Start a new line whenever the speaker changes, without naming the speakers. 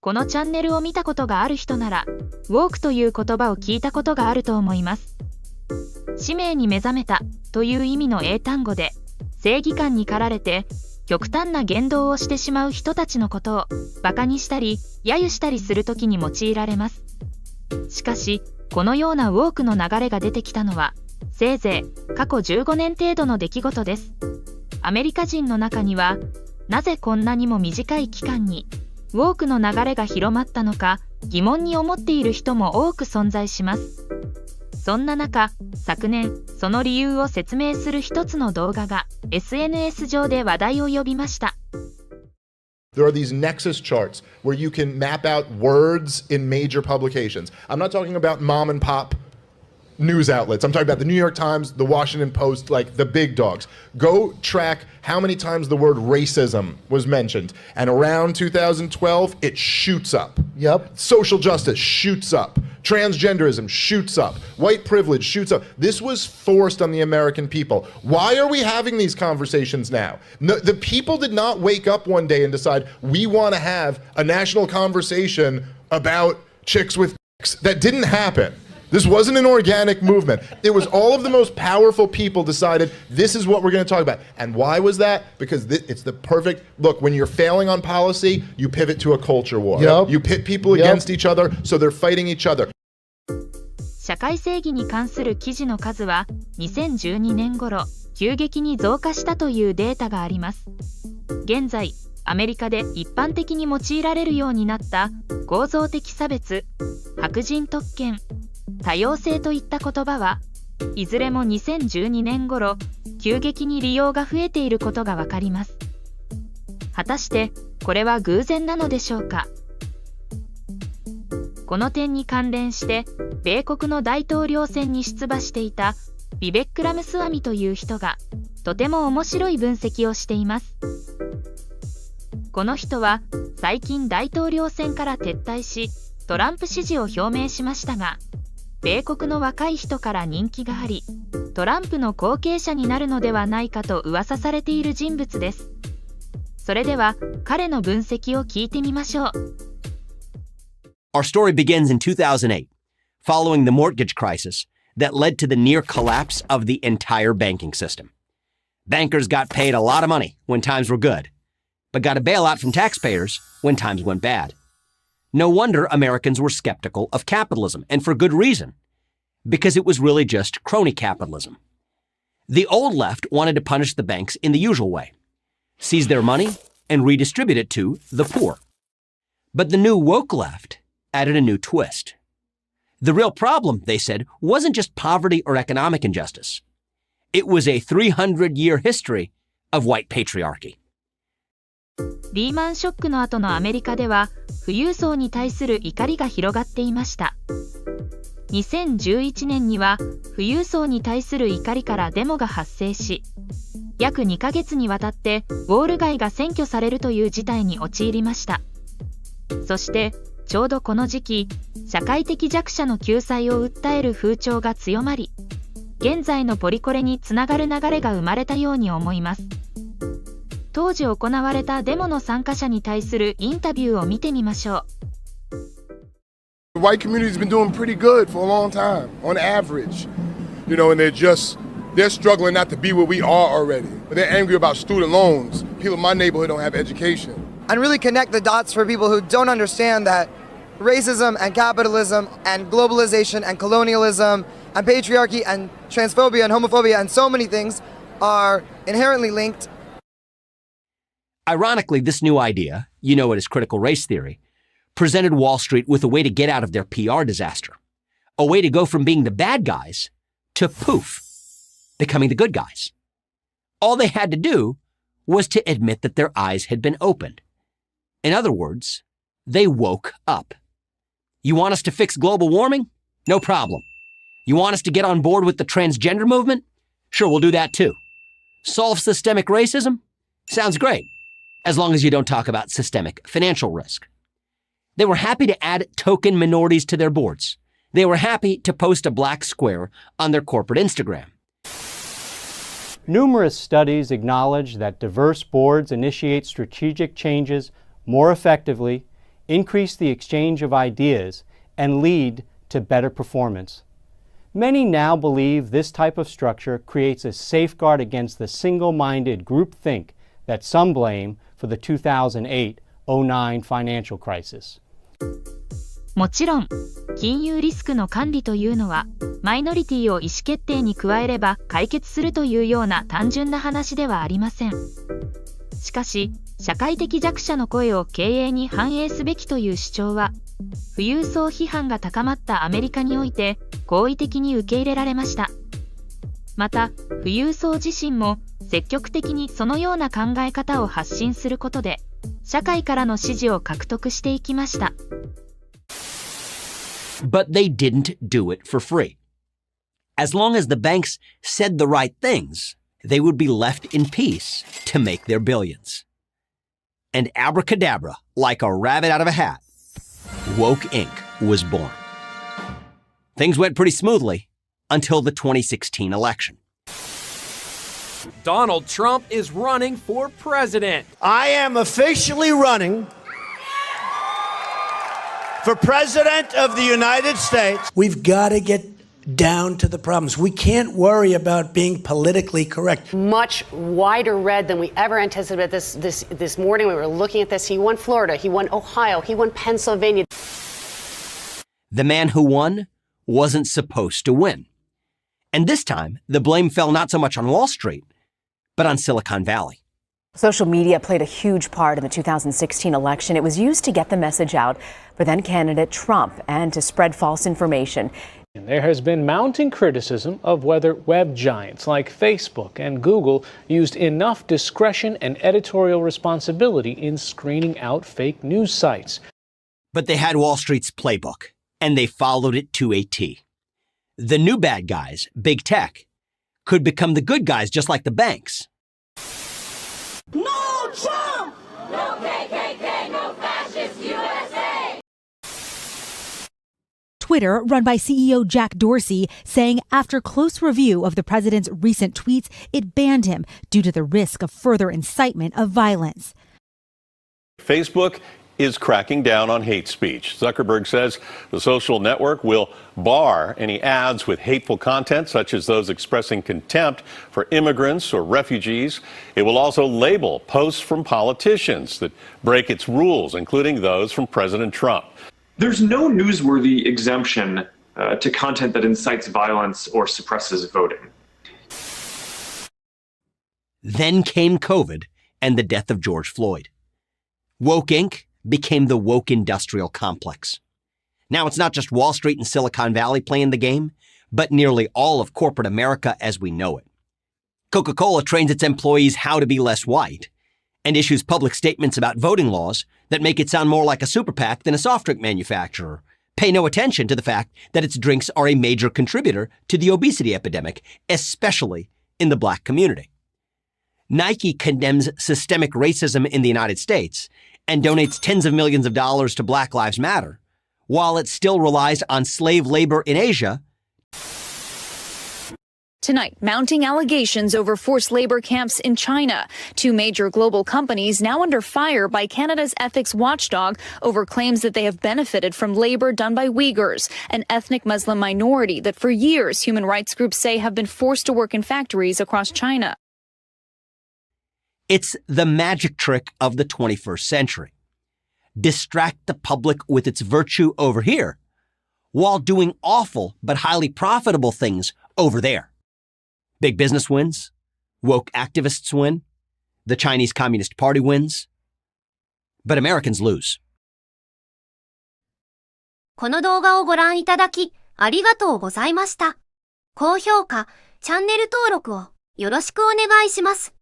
このチャンネルを見たことがある人なら、ウォークという言葉を聞いたことがあると思います。使命に目覚めたという意味の英単語で、正義感に駆られて極端な言動をしてしまう人たちのことをバカにしたり揶揄したりするときに用いられます。しかし、このようなウォークの流れが出てきたのは、せいぜい過去15年程度の出来事です。アメリカ人の中には、なぜこんなにも短い期間にウォークの流れが広まったのか疑問に思っている人も多く存在します。そんな中、昨年、その理由を説明する一つの動画が SNS 上で話題を呼びました。
There are these nexus charts where you can map out words in major publications. I'm not talking about mom and pop news outlets. I'm talking about the New York Times, the Washington Post, like the big dogs. Go track how many times the word racism was mentioned. And around 2012, it shoots up.
Yep.
Social justice shoots up. Transgenderism shoots up. White privilege shoots up. This was forced on the American people. Why are we having these conversations now? No, the people did not wake up one day and decide, we want to have a national conversation about chicks with dicks. That didn't happen. This wasn't an organic movement. It was all of the most powerful people decided this is what we're going to talk about. And why was that? Because it's the perfect, look, when you're failing on policy, you pivot to a culture war.
Yep.
You pit people against each other, so they're fighting each other.
社会正義に関する記事の数は2012年頃、急激に増加したというデータがあります。現在、アメリカで一般的に用いられるようになった構造的差別、白人特権、多様性といった言葉はいずれも2012年頃急激に利用が増えていることがわかります。果たしてこれは偶然なのでしょうか。この点に関連して米国の大統領選に出馬していたビベック・ラムスワミという人がとても面白い分析をしています。この人は最近大統領選から撤退しトランプ支持を表明しましたが、米国の若い人から人気があり、トランプの後継者になるのではないかと噂されている人物です。それでは彼の分析を聞いてみましょう。
Our story begins in 2008, following the mortgage crisis that led to the near collapse of the entire banking system. Bankers got paid a lot of money when times were good, but got a bailout from taxpayers when times went bad. No wonder Americans were skeptical of capitalism, and for good reason, because it was really just crony capitalism. The old left wanted to punish the banks in the usual way, seize their money and redistribute it to the poor. But the new woke left added a new twist. The real problem, they said, wasn't just poverty or economic injustice. It was a 300-year history of white patriarchy.
リーマンショックの後のアメリカでは富裕層に対する怒りが広がっていました。2011年には富裕層に対する怒りからデモが発生し、約2ヶ月にわたってウォール街が占拠されるという事態に陥りました。そしてちょうどこの時期、社会的弱者の救済を訴える風潮が強まり、現在のポリコレにつながる流れが生まれたように思います。当時行われたデモの参加者に対するインタビューを見てみましょう。
The white community's been doing pretty good for a long time, on average. You know, and they're struggling not to be where we are already. But they're angry about student loans. People in my neighborhood don't have education.
And really connect the dots for people who don't understand that racism and capitalism and globalization and colonialism and patriarchy and transphobia and homophobia and so many things are inherently linked.
Ironically, this new idea, you know it as critical race theory, presented Wall Street with a way to get out of their PR disaster. A way to go from being the bad guys to poof, becoming the good guys. All they had to do was to admit that their eyes had been opened. In other words, they woke up. You want us to fix global warming? No problem. You want us to get on board with the transgender movement? Sure, we'll do that too. Solve systemic racism? Sounds great, as long as you don't talk about systemic financial risk. They were happy to add token minorities to their boards. They were happy to post a black square on their corporate Instagram.
Numerous studies acknowledge that diverse boards initiate strategic changes more effectively increase the exchange of ideas, and lead to better performance. Many now believe this type of structure creates a safeguard against the single-minded groupthink that some blame for the 2008-09 financial crisis.
もちろん、金融リスクの管理というのは、マイノリティを意思決定に加えれば解決するというような単純な話ではありません。しかし、社会的弱者の声を経営に反映すべきという主張は、富裕層批判が高まったアメリカにおいて好意的に受け入れられました。また、富裕層自身も積極的にそのような考え方を発信することで、社会からの支持を獲得していきました。
But they didn't do it for free. As long as the banks said the right things, they would be left in peace to make their billions. And abracadabra, like a rabbit out of a hat, Woke Inc. was born. Things went pretty smoothly until the 2016 election.
Donald Trump is running for president.
I am officially running for president of the United States. We've got to get down to the problems. We can't worry about being politically correct.
Much wider red than we ever anticipated this morning. We were looking at this. He won Florida. He won Ohio. He won Pennsylvania.
The man who won wasn't supposed to win. And this time, the blame fell not so much on Wall Street, but on Silicon Valley.
Social media played a huge part in the 2016 election. It was used to get the message out for then candidate Trump and to spread false information.
There has been mounting criticism of whether web giants like Facebook and Google used enough discretion and editorial responsibility in screening out fake news sites.
But they had Wall Street's playbook, and they followed it to a T. The new bad guys, big tech, could become the good guys just like the banks.
No Trump! No KKK, no fascist USA!
Twitter, run by CEO Jack Dorsey, saying after close review of the president's recent tweets, it banned him due to the risk of further incitement of violence.
Facebook is cracking down on hate speech. Zuckerberg says the social network will bar any ads with hateful content, such as those expressing contempt for immigrants or refugees. It will also label posts from politicians that break its rules, including those from President Trump.
There's no newsworthy exemption to content that incites violence or suppresses voting.
Then came COVID and the death of George Floyd. Woke Inc. became the woke industrial complex. Now it's not just Wall Street and Silicon Valley playing the game, but nearly all of corporate America as we know it. Coca-Cola trains its employees how to be less white and issues public statements about voting laws that make it sound more like a super PAC than a soft drink manufacturer, pay no attention to the fact that its drinks are a major contributor to the obesity epidemic, especially in the black community. Nike condemns systemic racism in the United States and donates tens of millions of dollars to Black Lives Matter, while it still relies on slave labor in Asia.
Tonight, mounting allegations over forced labor camps in China. Two major global companies now under fire by Canada's ethics watchdog over claims that they have benefited from labor done by Uyghurs, an ethnic Muslim minority that for years human rights groups say have been forced to work in factories across China.
It's the magic trick of the 21st century. Distract the public with its virtue over here, while doing awful but highly profitable things over there. Big business wins, woke activists win, the Chinese Communist Party wins, but Americans lose.
この動画をご覧いただき、ありがとうございました。高評価、チャンネル登録をよろしくお願いします。